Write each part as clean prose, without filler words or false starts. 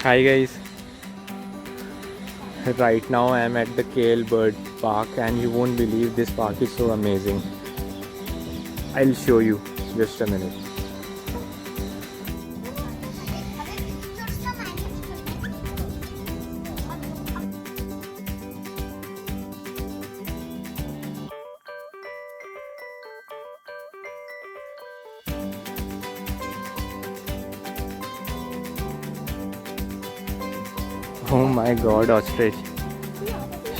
Hi guys, right now I am at the Bird Park and you won't believe this park is so amazing. I'll show you just a minute. Oh my god, ostrich.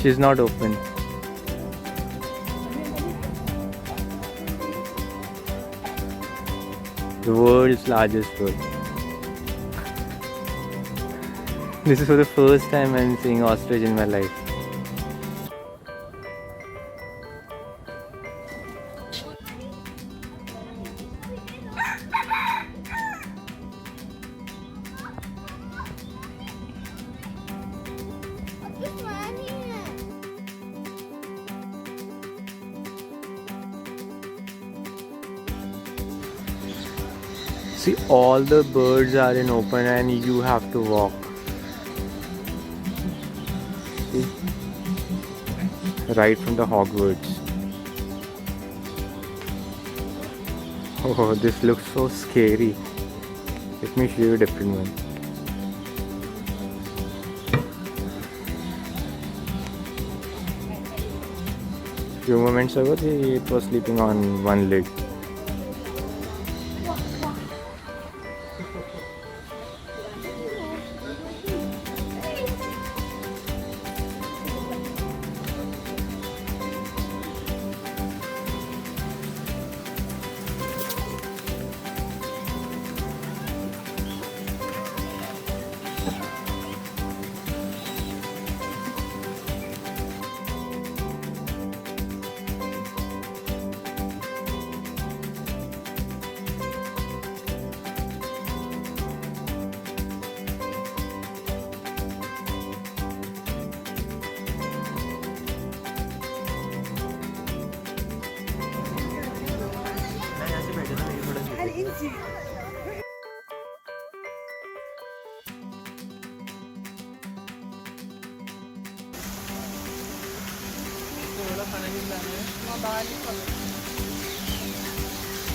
She's not open. The world's largest bird. This is for the first time I'm seeing ostrich in my life. See, all the birds are in open and you have to walk. See? Right from the Hogwarts. Oh, this looks so scary. Let me show you a different one. Few moments ago, it was sleeping on one leg.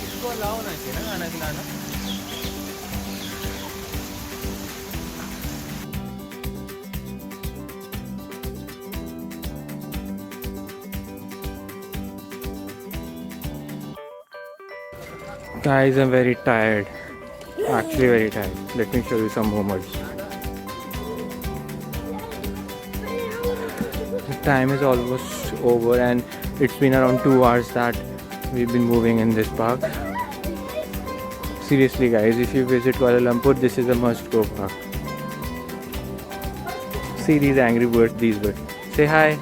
इसको allow ना चाहिए ना खाना खिलाना. Guys, I'm very tired. Actually, very tired. Let me show you some moments. The time is almost over and it's been around 2 hours that we've been moving in this park. Seriously guys, if you visit Kuala Lumpur, this is a must go park. See these angry birds, these birds. Say hi.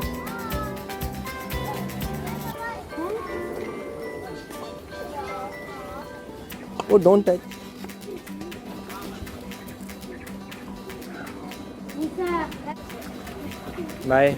Oh, don't touch. Bye.